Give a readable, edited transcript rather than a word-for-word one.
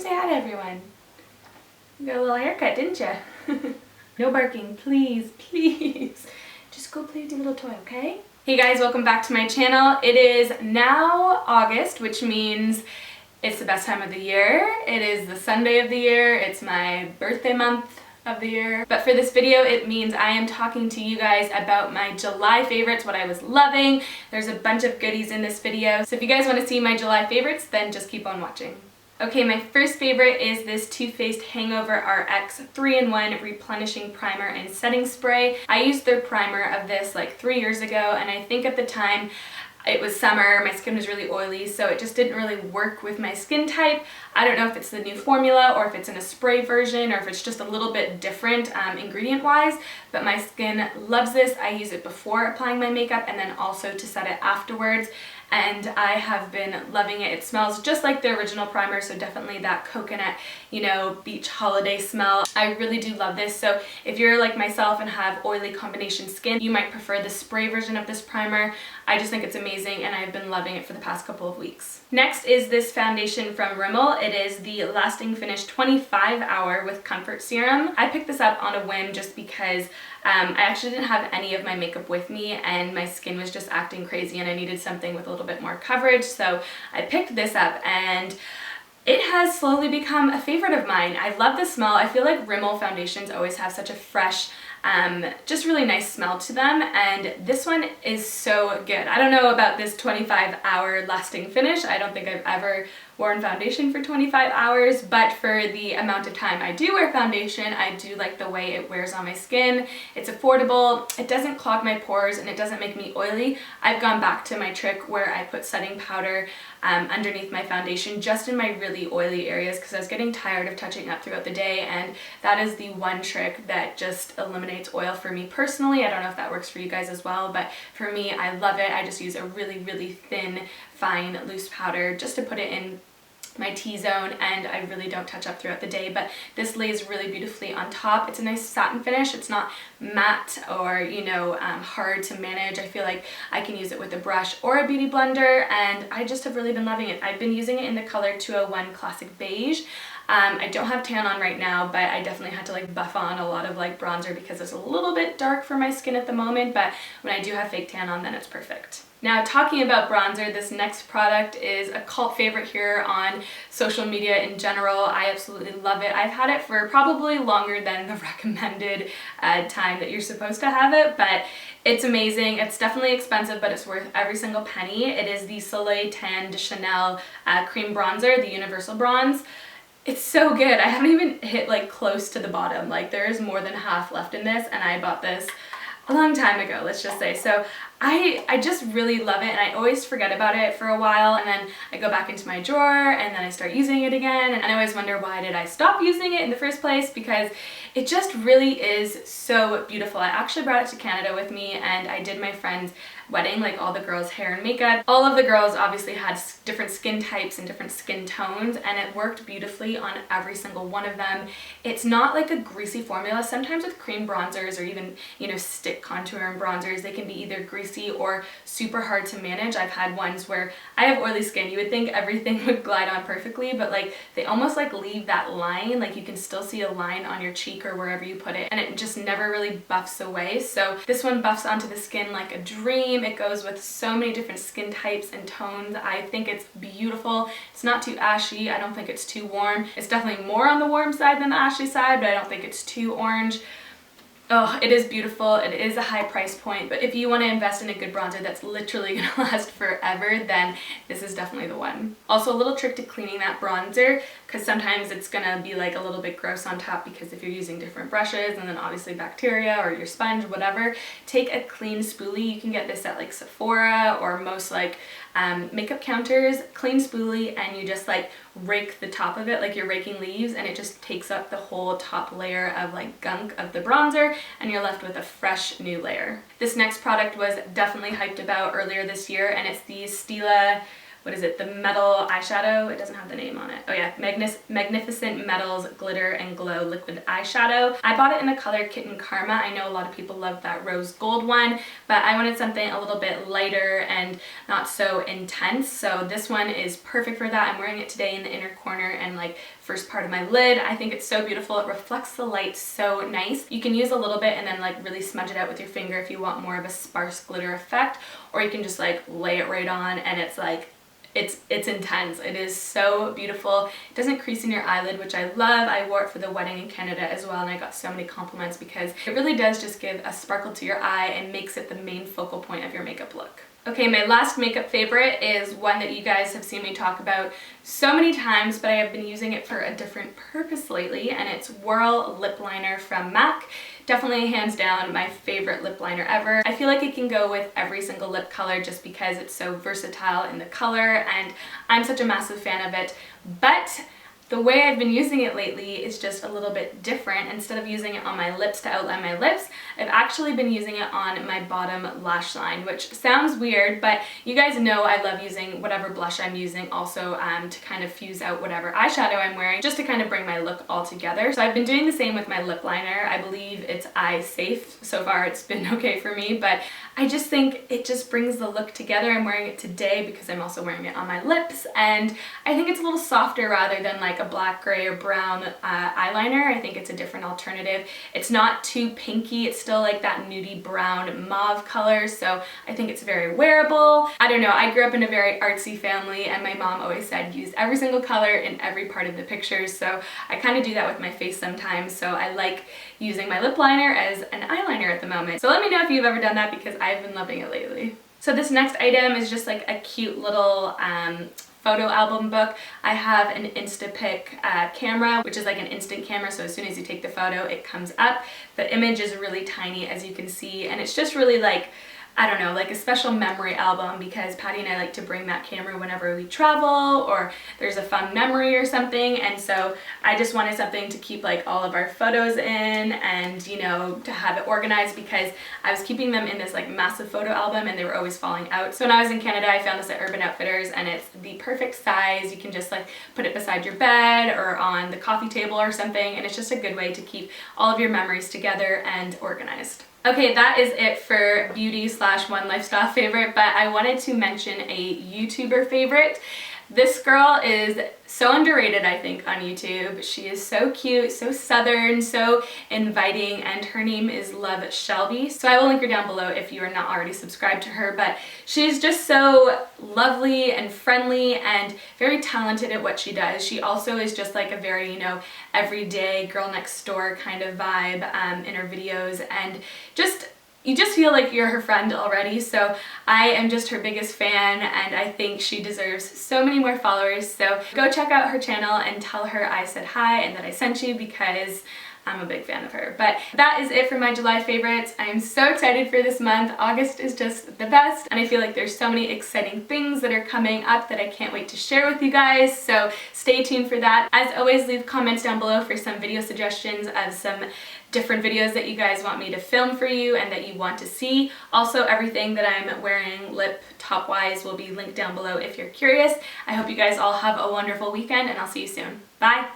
say hi to everyone. You got a little haircut, didn't you? No barking, please, please. Just go play with your little toy, okay? Hey guys, welcome back to my channel. It is now August, which means it's the best time of the year. It is the Sunday of the year. It's my birthday month of the year. But for this video, it means I am talking to you guys about my July favorites, what I was loving. There's a bunch of goodies in this video. So if you guys want to see my July favorites, then just keep on watching. Okay, my first favorite is this Too Faced Hangover RX 3-in-1 Replenishing Primer and Setting Spray. I used their primer of this like 3 years ago, and I think at the time it was summer, my skin was really oily, so it just didn't really work with my skin type. I don't know if it's the new formula or if it's in a spray version or if it's just a little bit different ingredient-wise, but my skin loves this. I use it before applying my makeup and then also to set it afterwards, and I have been loving it. It smells just like the original primer, so definitely that coconut, you know, beach holiday smell. I really do love this, so if you're like myself and have oily combination skin, you might prefer the spray version of this primer. I just think it's amazing and I've been loving it for the past couple of weeks. Next is this foundation from Rimmel. It is the Lasting Finish 25 Hour with Comfort Serum. I picked this up on a whim just because I actually didn't have any of my makeup with me and my skin was just acting crazy and I needed something with a little bit more coverage, so I picked this up and it has slowly become a favorite of mine. I love the smell. I feel like Rimmel foundations always have such a fresh, just really nice smell to them, and this one is so good. I don't know about this 25-hour lasting finish. I don't think I've ever worn foundation for 25 hours, but for the amount of time I do wear foundation, I do like the way it wears on my skin. It's affordable, it doesn't clog my pores, and it doesn't make me oily. I've gone back to my trick where I put setting powder underneath my foundation just in my really oily areas because I was getting tired of touching up throughout the day, and that is the one trick that just eliminates oil for me personally. I don't know if that works for you guys as well, but for me, I love it. I just use a really, really thin, fine, loose powder just to put it in my T-zone, and I really don't touch up throughout the day, but this lays really beautifully on top. It's a nice satin finish. It's not matte or, you know, hard to manage. I feel like I can use it with a brush or a beauty blender, and I just have really been loving it. I've been using it in the color 201 Classic Beige. I don't have tan on right now, but I definitely had to like buff on a lot of like bronzer because it's a little bit dark for my skin at the moment, but when I do have fake tan on, then it's perfect. Now, talking about bronzer, this next product is a cult favorite here on social media in general. I absolutely love it. I've had it for probably longer than the recommended time that you're supposed to have it, but it's amazing. It's definitely expensive, but it's worth every single penny. It is the Soleil Tan de Chanel Cream Bronzer, the Universal Bronze. It's so good. I haven't even hit like close to the bottom. Like there is more than half left in this, and I bought this a long time ago, let's just say. So I just really love it, and I always forget about it for a while, and then I go back into my drawer and then I start using it again, and I always wonder, why did I stop using it in the first place? Because it just really is so beautiful. I actually brought it to Canada with me and I did my friend's wedding, like all the girls' hair and makeup. All of the girls obviously had different skin types and different skin tones, and it worked beautifully on every single one of them. It's not like a greasy formula. Sometimes with cream bronzers or even, you know, stick contour and bronzers, they can be either greasy or super hard to manage. I've had ones where I have oily skin. You would think everything would glide on perfectly, but like they almost like leave that line, like you can still see a line on your cheek or wherever you put it, and it just never really buffs away. So this one buffs onto the skin like a dream. It goes with so many different skin types and tones. I think it's beautiful. It's not too ashy. I don't think it's too warm. It's definitely more on the warm side than the ashy side, but I don't think it's too orange. Oh, it is beautiful. It is a high price point, but if you want to invest in a good bronzer that's literally going to last forever, then this is definitely the one. Also, a little trick to cleaning that bronzer, because sometimes it's going to be like a little bit gross on top because if you're using different brushes and then obviously bacteria or your sponge, whatever, take a clean spoolie. You can get this at like Sephora or most like makeup counters. Clean spoolie, and you just like rake the top of it like you're raking leaves, and it just takes up the whole top layer of like gunk of the bronzer, and you're left with a fresh new layer. This next product was definitely hyped about earlier this year, and it's the Stila what is it, the metal eyeshadow. It doesn't have the name on it. Oh yeah, Magnificent Metals Glitter and Glow Liquid Eyeshadow. I bought it in the color Kitten Karma. I know a lot of people love that rose gold one, but I wanted something a little bit lighter and not so intense. So this one is perfect for that. I'm wearing it today in the inner corner and like first part of my lid. I think it's so beautiful. It reflects the light so nice. You can use a little bit and then like really smudge it out with your finger if you want more of a sparse glitter effect, or you can just like lay it right on and it's like it's intense. It is so beautiful. It doesn't crease in your eyelid, which I love. I wore it for the wedding in Canada as well, and I got so many compliments because it really does just give a sparkle to your eye and makes it the main focal point of your makeup look. Okay, my last makeup favorite is one that you guys have seen me talk about so many times, but I have been using it for a different purpose lately, and it's Whirl Lip Liner from MAC. Definitely hands down my favorite lip liner ever. I feel like it can go with every single lip color just because it's so versatile in the color, and I'm such a massive fan of it. But the way I've been using it lately is just a little bit different. Instead of using it on my lips to outline my lips, I've actually been using it on my bottom lash line, which sounds weird, but you guys know I love using whatever blush I'm using also to kind of fuse out whatever eyeshadow I'm wearing, just to kind of bring my look all together. So I've been doing the same with my lip liner. I believe it's eye safe. So far it's been okay for me, but I just think it just brings the look together. I'm wearing it today because I'm also wearing it on my lips, and I think it's a little softer rather than like a black, gray, or brown eyeliner. I think it's a different alternative. It's not too pinky. It's still like that nudie brown mauve color, so I think it's very wearable. I don't know, I grew up in a very artsy family, and my mom always said use every single color in every part of the pictures, so I kind of do that with my face sometimes, so I like using my lip liner as an eyeliner at the moment. So let me know if you've ever done that because I've been loving it lately. So this next item is just like a cute little photo album book. I have an Instapix camera, which is like an instant camera, so as soon as you take the photo it comes up. The image is really tiny, as you can see, and it's just really like, I don't know, like a special memory album, because Patty and I like to bring that camera whenever we travel or there's a fun memory or something, and so I just wanted something to keep like all of our photos in and, you know, to have it organized, because I was keeping them in this like massive photo album and they were always falling out. So when I was in Canada I found this at Urban Outfitters, and it's the perfect size. You can just like put it beside your bed or on the coffee table or something, and it's just a good way to keep all of your memories together and organized. Okay, that is it for beauty / one lifestyle favorite, but I wanted to mention a YouTuber favorite. This girl is so underrated, I think, on YouTube. She is so cute, so southern, so inviting, and her name is LoveShelbey. So I will link her down below if you are not already subscribed to her, but she's just so lovely and friendly and very talented at what she does. She also is just like a very, you know, everyday girl next door kind of vibe in her videos, and you just feel like you're her friend already. So I am just her biggest fan, and I think she deserves so many more followers. So go check out her channel and tell her I said hi and that I sent you, because I'm a big fan of her. But that is it for my July favorites. I am so excited for this month. August is just the best, and I feel like there's so many exciting things that are coming up that I can't wait to share with you guys, so stay tuned for that. As always, leave comments down below for some video suggestions of some different videos that you guys want me to film for you and that you want to see. Also, everything that I'm wearing lip top wise will be linked down below if you're curious. I hope you guys all have a wonderful weekend, and I'll see you soon. Bye!